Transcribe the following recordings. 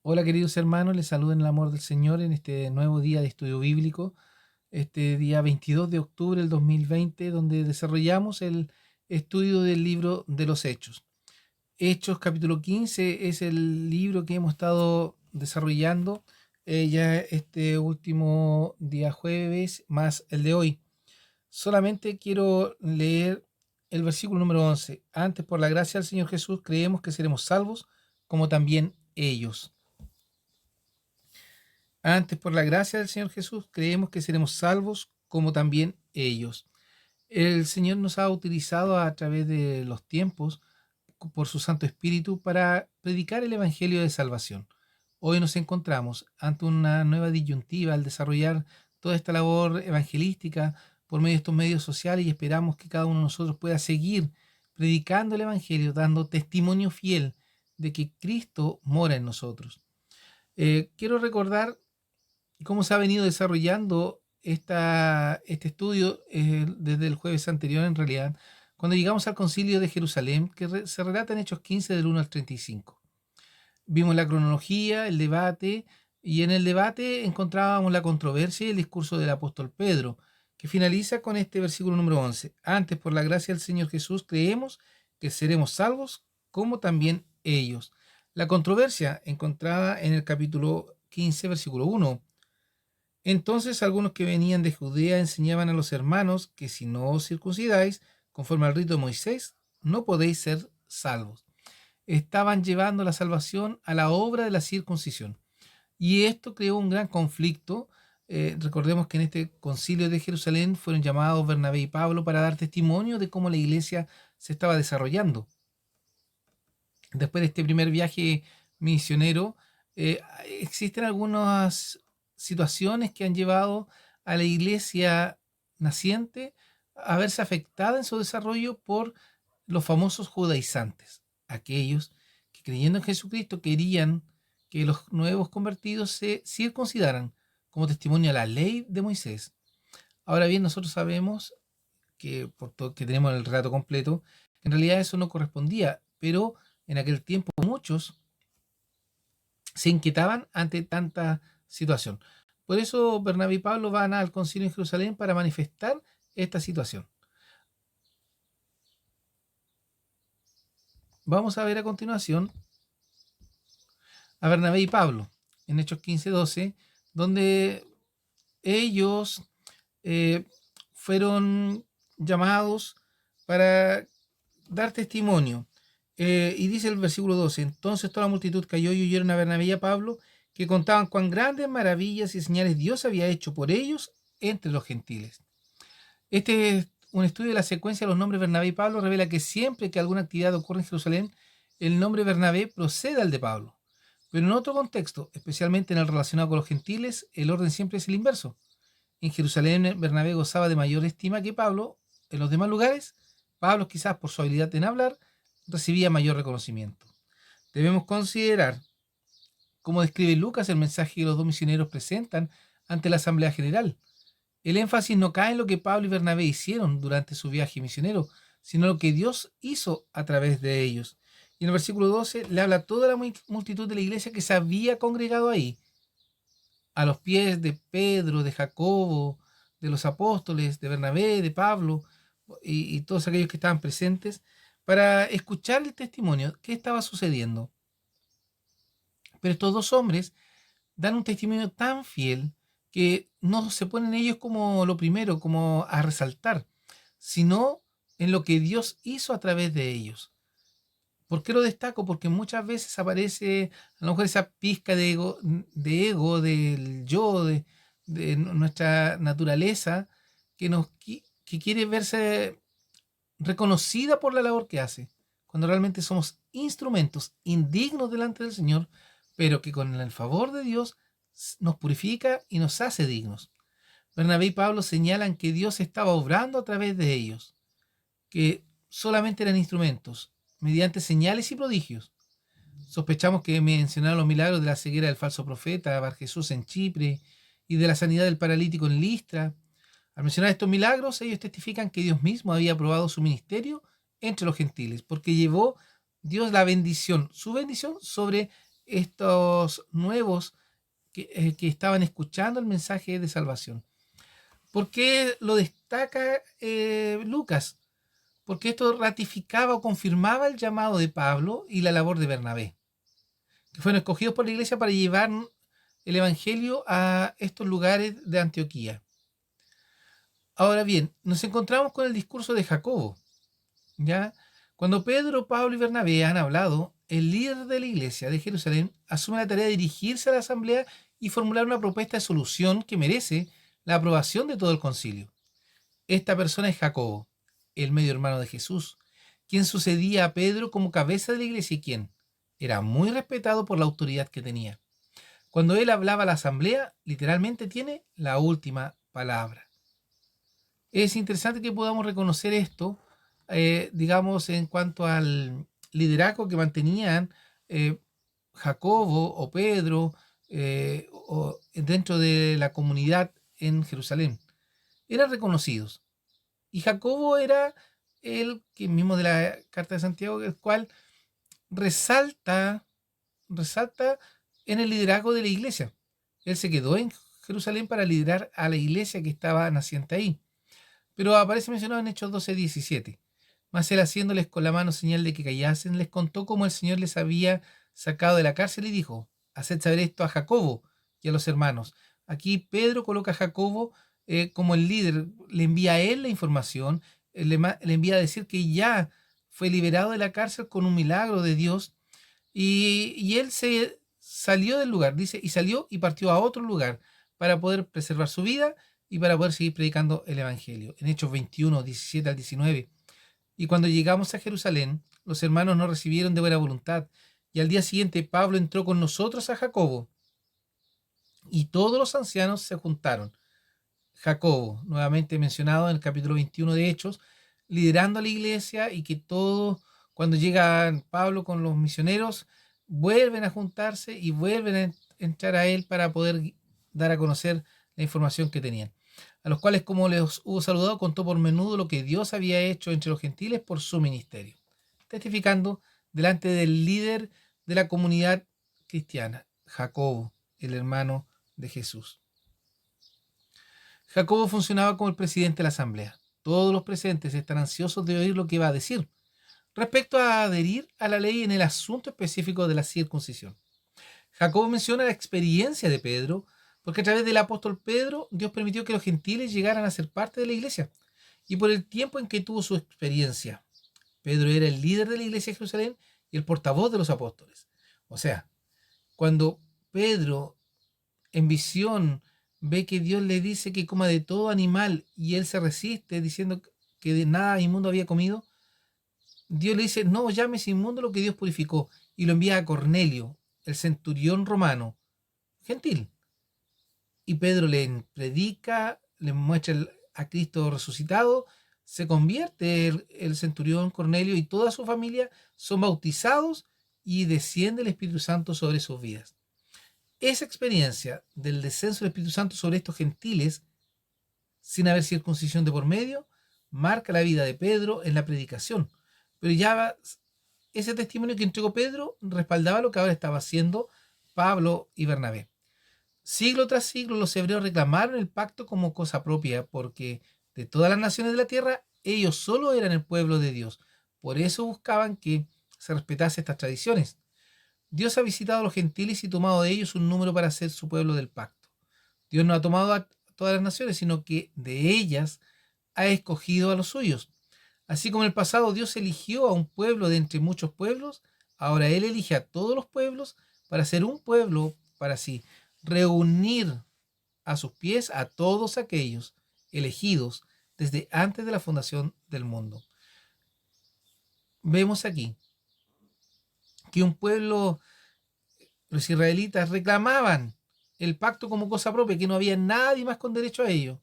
Hola queridos hermanos, les saludo en el amor del Señor en este nuevo día de estudio bíblico, este día 22 de octubre del 2020, donde desarrollamos el estudio del libro de los Hechos. Hechos capítulo 15 es el libro que hemos estado desarrollando ya este último día jueves, más el de hoy. Solamente quiero leer el versículo número 11. Antes, por la gracia del Señor Jesús, creemos que seremos salvos, como también ellos. Antes, por la gracia del Señor Jesús, creemos que seremos salvos como también ellos. El Señor nos ha utilizado a través de los tiempos por su Santo Espíritu para predicar el Evangelio de salvación. Hoy nos encontramos ante una nueva disyuntiva al desarrollar toda esta labor evangelística por medio de estos medios sociales y esperamos que cada uno de nosotros pueda seguir predicando el Evangelio, dando testimonio fiel de que Cristo mora en nosotros. Quiero recordar cómo se ha venido desarrollando este estudio desde el jueves anterior, en realidad, cuando llegamos al concilio de Jerusalén, que se relata en Hechos 15 del 1 al 35. Vimos la cronología, el debate, y en el debate encontrábamos la controversia y el discurso del apóstol Pedro, que finaliza con este versículo número 11. Antes, por la gracia del Señor Jesús, creemos que seremos salvos, como también ellos. La controversia encontrada en el capítulo 15, versículo 1. Entonces algunos que venían de Judea enseñaban a los hermanos que si no os circuncidáis, conforme al rito de Moisés, no podéis ser salvos. Estaban llevando la salvación a la obra de la circuncisión. Y esto creó un gran conflicto. Recordemos que en este concilio de Jerusalén fueron llamados Bernabé y Pablo para dar testimonio de cómo la iglesia se estaba desarrollando. Después de este primer viaje misionero, existen algunas situaciones que han llevado a la iglesia naciente a verse afectada en su desarrollo por los famosos judaizantes, aquellos que creyendo en Jesucristo querían que los nuevos convertidos se circuncidaran como testimonio a la ley de Moisés. Ahora bien, nosotros sabemos que por todo que tenemos el relato completo, en realidad eso no correspondía, pero en aquel tiempo muchos se inquietaban ante tanta situación. Por eso Bernabé y Pablo van al concilio en Jerusalén para manifestar esta situación. Vamos a ver a continuación a Bernabé y Pablo en Hechos 15:12, donde ellos eh, fueron llamados para dar testimonio. Y dice el versículo 12, entonces toda la multitud cayó y oyeron a Bernabé y a Pablo, que contaban cuán grandes maravillas y señales Dios había hecho por ellos entre los gentiles. Este es un estudio de la secuencia de los nombres Bernabé y Pablo revela que siempre que alguna actividad ocurre en Jerusalén, el nombre Bernabé procede al de Pablo. Pero en otro contexto, especialmente en el relacionado con los gentiles, el orden siempre es el inverso. En Jerusalén, Bernabé gozaba de mayor estima que Pablo. En los demás lugares, Pablo, quizás por su habilidad en hablar, recibía mayor reconocimiento. Debemos considerar cómo describe Lucas el mensaje que los dos misioneros presentan ante la Asamblea General. El énfasis no cae en lo que Pablo y Bernabé hicieron durante su viaje misionero, sino lo que Dios hizo a través de ellos. Y en el versículo 12 le habla a toda la multitud de la iglesia que se había congregado ahí, a los pies de Pedro, de Jacobo, de los apóstoles, de Bernabé, de Pablo y todos aquellos que estaban presentes, para escuchar el testimonio, qué estaba sucediendo. Pero estos dos hombres dan un testimonio tan fiel que no se ponen ellos como lo primero, como a resaltar, sino en lo que Dios hizo a través de ellos. ¿Por qué lo destaco? Porque muchas veces aparece a lo mejor esa pizca de ego del yo, de nuestra naturaleza, que quiere verse reconocida por la labor que hace, cuando realmente somos instrumentos indignos delante del Señor, pero que con el favor de Dios nos purifica y nos hace dignos. Bernabé y Pablo señalan que Dios estaba obrando a través de ellos, que solamente eran instrumentos, mediante señales y prodigios. Sospechamos que mencionaron los milagros de la ceguera del falso profeta Bar Jesús en Chipre y de la sanidad del paralítico en Listra. Al mencionar estos milagros, ellos testifican que Dios mismo había aprobado su ministerio entre los gentiles, porque llevó Dios la bendición, su bendición sobre estos nuevos que estaban escuchando el mensaje de salvación. ¿Por qué lo destaca Lucas? Porque esto ratificaba o confirmaba el llamado de Pablo y la labor de Bernabé, que fueron escogidos por la iglesia para llevar el evangelio a estos lugares de Antioquía. Ahora bien, nos encontramos con el discurso de Jacobo, ¿ya? Cuando Pedro, Pablo y Bernabé han hablado, el líder de la iglesia de Jerusalén asume la tarea de dirigirse a la asamblea y formular una propuesta de solución que merece la aprobación de todo el concilio. Esta persona es Jacobo, el medio hermano de Jesús, quien sucedía a Pedro como cabeza de la iglesia y quien era muy respetado por la autoridad que tenía. Cuando él hablaba a la asamblea, literalmente tiene la última palabra. Es interesante que podamos reconocer esto, digamos, en cuanto al liderazgo que mantenían eh, Jacobo o Pedro o dentro de la comunidad en Jerusalén. Eran reconocidos. Y Jacobo era el que mismo de la carta de Santiago, el cual resalta, resalta en el liderazgo de la iglesia. Él se quedó en Jerusalén para liderar a la iglesia que estaba naciente ahí. Pero aparece mencionado en Hechos 12:17. Mas él, haciéndoles con la mano señal de que callasen, les contó cómo el Señor les había sacado de la cárcel y dijo: haced saber esto a Jacobo y a los hermanos. Aquí Pedro coloca a Jacobo como el líder, le envía a él la información, le envía a decir que ya fue liberado de la cárcel con un milagro de Dios, y él se salió del lugar, dice, y salió y partió a otro lugar para poder preservar su vida y para poder seguir predicando el Evangelio. En Hechos 21:17 al 19. Y cuando llegamos a Jerusalén, los hermanos nos recibieron de buena voluntad, y al día siguiente Pablo entró con nosotros a Jacobo, y todos los ancianos se juntaron. Jacobo, nuevamente mencionado en el capítulo 21 de Hechos, liderando a la iglesia, y que todos, cuando llega Pablo con los misioneros, vuelven a juntarse y vuelven a entrar a él para poder dar a conocer la información que tenían. A los cuales, como les hubo saludado, contó por menudo lo que Dios había hecho entre los gentiles por su ministerio, testificando delante del líder de la comunidad cristiana, Jacobo, el hermano de Jesús. Jacobo funcionaba como el presidente de la asamblea. Todos los presentes están ansiosos de oír lo que va a decir respecto a adherir a la ley en el asunto específico de la circuncisión. Jacobo menciona la experiencia de Pedro, porque a través del apóstol Pedro, Dios permitió que los gentiles llegaran a ser parte de la iglesia, y por el tiempo en que tuvo su experiencia. Pedro era el líder de la iglesia de Jerusalén y el portavoz de los apóstoles. O sea, cuando Pedro en visión ve que Dios le dice que coma de todo animal y él se resiste diciendo que de nada inmundo había comido, Dios le dice: no llames inmundo lo que Dios purificó, y lo envía a Cornelio, el centurión romano, gentil. Y Pedro le predica, le muestra a Cristo resucitado, se convierte el centurión Cornelio y toda su familia son bautizados y desciende el Espíritu Santo sobre sus vidas. Esa experiencia del descenso del Espíritu Santo sobre estos gentiles, sin haber circuncisión de por medio, marca la vida de Pedro en la predicación. Pero ya ese testimonio que entregó Pedro respaldaba lo que ahora estaba haciendo Pablo y Bernabé. Siglo tras siglo los hebreos reclamaron el pacto como cosa propia, porque de todas las naciones de la tierra ellos solo eran el pueblo de Dios. Por eso buscaban que se respetase estas tradiciones. Dios ha visitado a los gentiles y tomado de ellos un número para ser su pueblo del pacto. Dios no ha tomado a todas las naciones, sino que de ellas ha escogido a los suyos. Así como en el pasado Dios eligió a un pueblo de entre muchos pueblos, ahora Él elige a todos los pueblos para ser un pueblo para sí, reunir a sus pies a todos aquellos elegidos desde antes de la fundación del mundo. Vemos aquí que un pueblo, los israelitas, reclamaban el pacto como cosa propia, que no había nadie más con derecho a ello,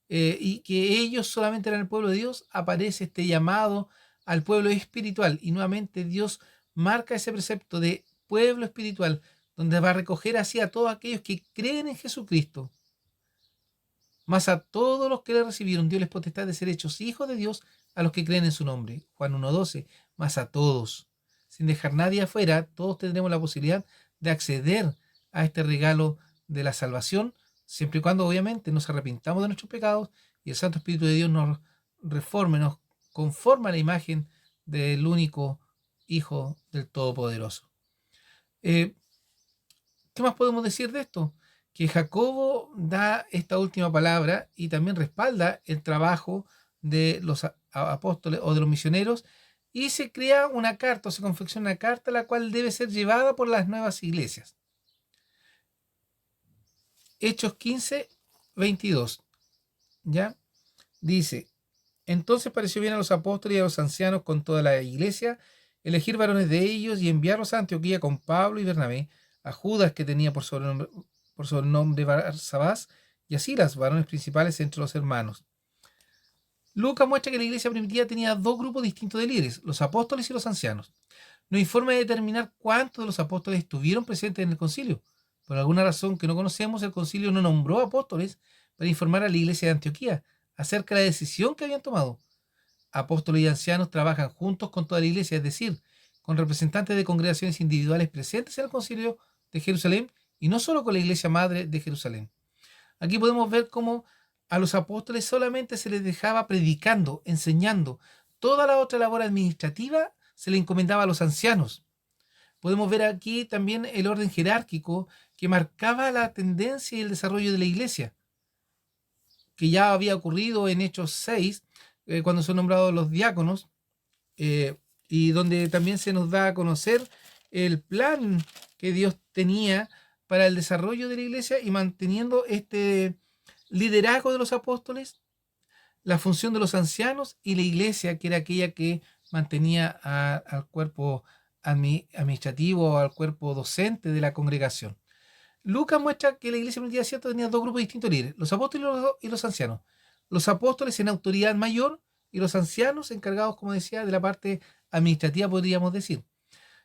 y que ellos solamente eran el pueblo de Dios. Aparece este llamado al pueblo espiritual, y nuevamente Dios marca ese precepto de pueblo espiritual, donde va a recoger así a todos aquellos que creen en Jesucristo. Mas a todos los que le recibieron dio les potestad de ser hechos hijos de Dios, a los que creen en su nombre. Juan 1:12. Mas a todos, sin dejar nadie afuera, todos tendremos la posibilidad de acceder a este regalo de la salvación, siempre y cuando obviamente nos arrepintamos de nuestros pecados y el Santo Espíritu de Dios nos reforme, nos conforma a la imagen del único Hijo del Todopoderoso. ¿Qué más podemos decir de esto? Que Jacobo da esta última palabra y también respalda el trabajo de los apóstoles o de los misioneros, y se crea una carta o se confecciona una carta la cual debe ser llevada por las nuevas iglesias. Hechos 15, 22. ¿Ya? Dice: entonces pareció bien a los apóstoles y a los ancianos con toda la iglesia elegir varones de ellos y enviarlos a Antioquía con Pablo y Bernabé, a Judas, que tenía por sobrenombre Barsabás, y a Silas, varones principales entre los hermanos. Lucas muestra que la iglesia primitiva tenía dos grupos distintos de líderes, los apóstoles y los ancianos. No hay forma de determinar cuántos de los apóstoles estuvieron presentes en el concilio. Por alguna razón que no conocemos, el concilio no nombró apóstoles para informar a la iglesia de Antioquía acerca de la decisión que habían tomado. Apóstoles y ancianos trabajan juntos con toda la iglesia, es decir, con representantes de congregaciones individuales presentes en el concilio de Jerusalén y no solo con la iglesia madre de Jerusalén. Aquí podemos ver cómo a los apóstoles solamente se les dejaba predicando, enseñando. Toda la otra labor administrativa se le encomendaba a los ancianos. Podemos ver aquí también el orden jerárquico que marcaba la tendencia y el desarrollo de la iglesia, que ya había ocurrido en Hechos 6, cuando son nombrados los diáconos, y donde también se nos da a conocer el plan que Dios tenía para el desarrollo de la iglesia y manteniendo este liderazgo de los apóstoles, la función de los ancianos y la iglesia, que era aquella que mantenía al cuerpo administrativo o al cuerpo docente de la congregación. Lucas muestra que la iglesia primitiva, cierto, tenía dos grupos distintos de líderes, los apóstoles y los ancianos. Los apóstoles en autoridad mayor y los ancianos encargados, como decía, de la parte administrativa, podríamos decir.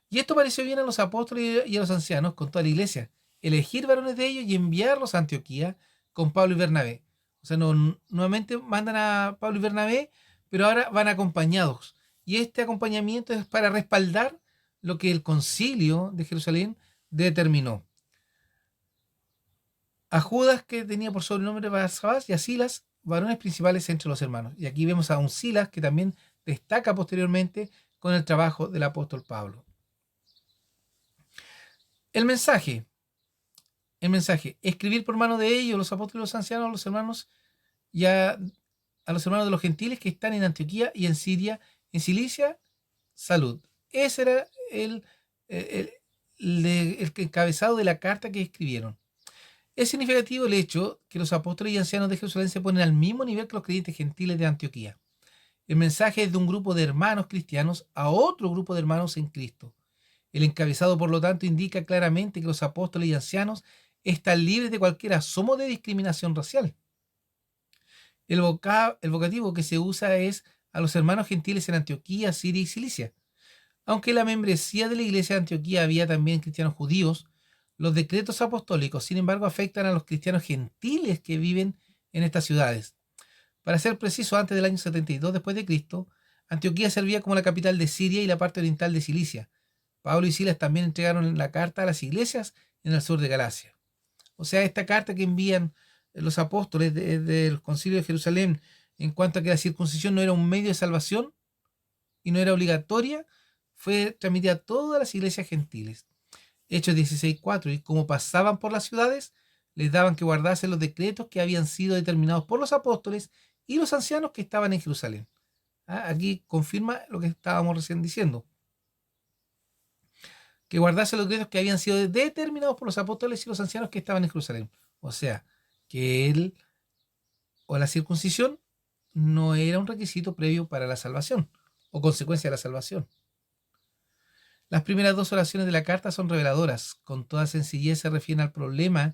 Y esto pareció bien a los apóstoles y a los ancianos con toda la iglesia, elegir varones de ellos y enviarlos a Antioquía con Pablo y Bernabé. O sea, nuevamente mandan a Pablo y Bernabé, pero ahora van acompañados. Y este acompañamiento es para respaldar lo que el concilio de Jerusalén determinó. A Judas, que tenía por sobrenombre Barsabás, y a Silas, varones principales entre los hermanos. Y aquí vemos a un Silas que también destaca posteriormente con el trabajo del apóstol Pablo. El mensaje, escribir por mano de ellos, los apóstoles y los ancianos, a los hermanos y a los hermanos de los gentiles que están en Antioquía y en Siria, en Cilicia, salud. Ese era el encabezado de la carta que escribieron. Es significativo el hecho que los apóstoles y ancianos de Jerusalén se ponen al mismo nivel que los creyentes gentiles de Antioquía. El mensaje es de un grupo de hermanos cristianos a otro grupo de hermanos en Cristo. El encabezado, por lo tanto, indica claramente que los apóstoles y ancianos están libres de cualquier asomo de discriminación racial. El vocativo que se usa es a los hermanos gentiles en Antioquía, Siria y Cilicia. Aunque en la membresía de la iglesia de Antioquía había también cristianos judíos, los decretos apostólicos, sin embargo, afectan a los cristianos gentiles que viven en estas ciudades. Para ser preciso, antes del año 72 después de Cristo, Antioquía servía como la capital de Siria y la parte oriental de Cilicia. Pablo y Silas también entregaron la carta a las iglesias en el sur de Galacia. O sea, esta carta que envían los apóstoles del Concilio de Jerusalén en cuanto a que la circuncisión no era un medio de salvación y no era obligatoria, fue transmitida a todas las iglesias gentiles. Hechos 16:4, y como pasaban por las ciudades, les daban que guardasen los decretos que habían sido determinados por los apóstoles y los ancianos que estaban en Jerusalén. Aquí confirma lo que estábamos recién diciendo, que guardasen los decretos que habían sido determinados por los apóstoles y los ancianos que estaban en Jerusalén. O sea, que él o la circuncisión no era un requisito previo para la salvación o consecuencia de la salvación. Las primeras dos oraciones de la carta son reveladoras. Con toda sencillez se refieren al problema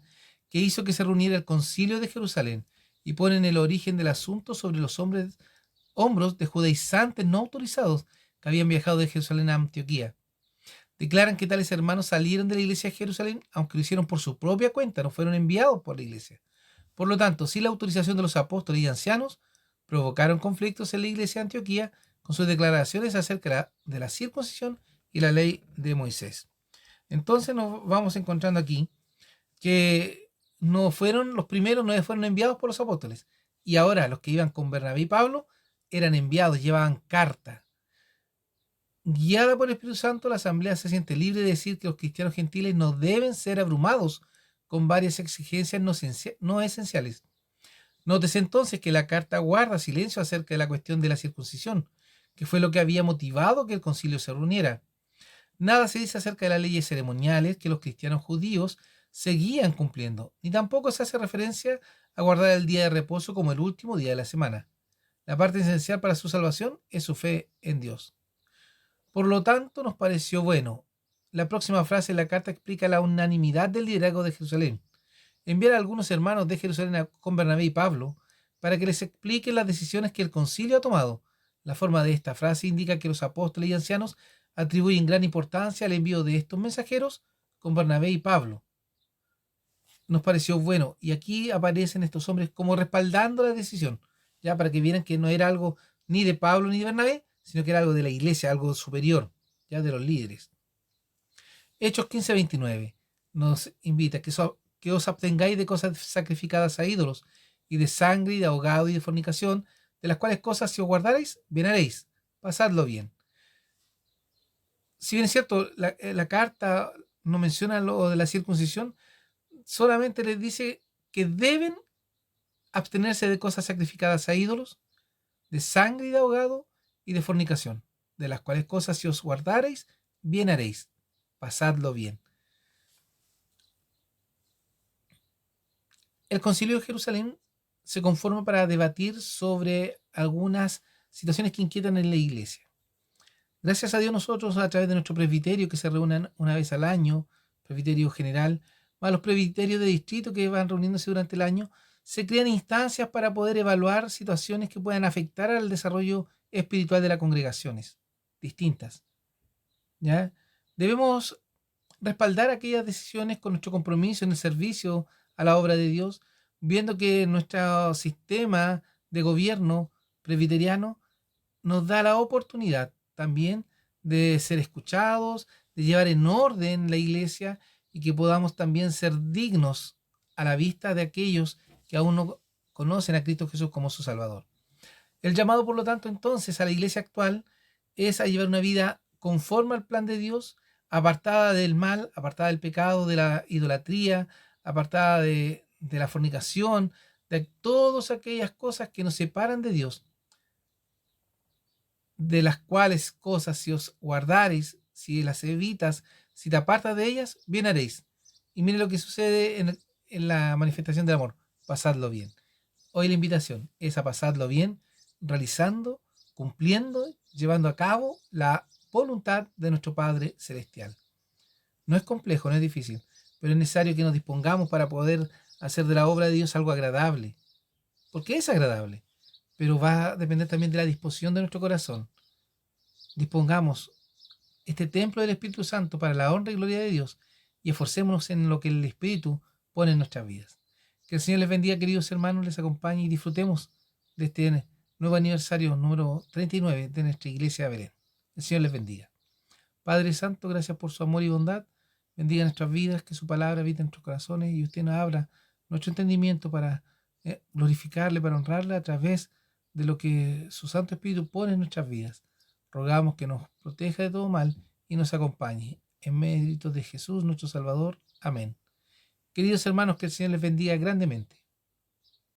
que hizo que se reuniera el concilio de Jerusalén y ponen el origen del asunto sobre los hombros de judaizantes no autorizados que habían viajado de Jerusalén a Antioquía. Declaran que tales hermanos salieron de la iglesia de Jerusalén, aunque lo hicieron por su propia cuenta, no fueron enviados por la iglesia. Por lo tanto, sin la autorización de los apóstoles y ancianos, provocaron conflictos en la iglesia de Antioquía con sus declaraciones acerca de la circuncisión y la ley de Moisés. Entonces nos vamos encontrando aquí que no fueron los primeros, no fueron enviados por los apóstoles. Y ahora los que iban con Bernabé y Pablo eran enviados, llevaban carta. Guiada por el Espíritu Santo, la asamblea se siente libre de decir que los cristianos gentiles no deben ser abrumados con varias exigencias no esenciales. Nótese entonces que la carta guarda silencio acerca de la cuestión de la circuncisión, que fue lo que había motivado que el concilio se reuniera. Nada se dice acerca de las leyes ceremoniales que los cristianos judíos seguían cumpliendo, ni tampoco se hace referencia a guardar el día de reposo como el último día de la semana. La parte esencial para su salvación es su fe en Dios. Por lo tanto, nos pareció bueno. La próxima frase de la carta explica la unanimidad del liderazgo de Jerusalén. Enviar a algunos hermanos de Jerusalén con Bernabé y Pablo para que les expliquen las decisiones que el concilio ha tomado. La forma de esta frase indica que los apóstoles y ancianos atribuyen gran importancia al envío de estos mensajeros con Bernabé y Pablo. Nos pareció bueno, y aquí aparecen estos hombres como respaldando la decisión, ya para que vieran que no era algo ni de Pablo ni de Bernabé, sino que era algo de la iglesia, algo superior, ya de los líderes. Hechos 15:29 nos invita que os abstengáis de cosas sacrificadas a ídolos, y de sangre, y de ahogado, y de fornicación, de las cuales cosas si os guardaréis, bien haréis, pasadlo bien. Si bien es cierto, la carta no menciona lo de la circuncisión, solamente les dice que deben abstenerse de cosas sacrificadas a ídolos, de sangre y de ahogado, y de fornicación, de las cuales cosas si os guardareis, bien haréis, pasadlo bien. El Concilio de Jerusalén se conforma para debatir sobre algunas situaciones que inquietan en la iglesia. Gracias a Dios nosotros, a través de nuestro presbiterio, que se reúnen una vez al año, presbiterio general, más los presbiterios de distrito que van reuniéndose durante el año, se crean instancias para poder evaluar situaciones que puedan afectar al desarrollo espiritual de las congregaciones distintas. ¿Ya? Debemos respaldar aquellas decisiones con nuestro compromiso en el servicio a la obra de Dios, viendo que nuestro sistema de gobierno presbiteriano nos da la oportunidad también de ser escuchados, de llevar en orden la iglesia, y que podamos también ser dignos a la vista de aquellos que aún no conocen a Cristo Jesús como su Salvador. El llamado, por lo tanto, entonces a la iglesia actual es a llevar una vida conforme al plan de Dios, apartada del mal, apartada del pecado, de la idolatría, apartada de la fornicación, de todas aquellas cosas que nos separan de Dios, de las cuales cosas si os guardareis, si las evitas, si te apartas de ellas, bien haréis. Y mire lo que sucede en la manifestación del amor: pasadlo bien. Hoy la invitación es a pasarlo bien, realizando, cumpliendo, llevando a cabo la voluntad de nuestro Padre Celestial. No es complejo, no es difícil, pero es necesario que nos dispongamos para poder hacer de la obra de Dios algo agradable, porque es agradable, pero va a depender también de la disposición de nuestro corazón. Dispongamos este templo del Espíritu Santo para la honra y gloria de Dios, y esforcémonos en lo que el Espíritu pone en nuestras vidas. Que el Señor les bendiga, queridos hermanos, les acompañe, y disfrutemos de este nuevo aniversario número 39 de nuestra iglesia de Belén. El Señor les bendiga. Padre Santo, gracias por su amor y bondad. Bendiga nuestras vidas, que su palabra habite en nuestros corazones, y usted nos abra nuestro entendimiento para glorificarle, para honrarle a través de lo que su Santo Espíritu pone en nuestras vidas. Rogamos que nos proteja de todo mal y nos acompañe. En mérito de Jesús, nuestro Salvador. Amén. Queridos hermanos, que el Señor les bendiga grandemente.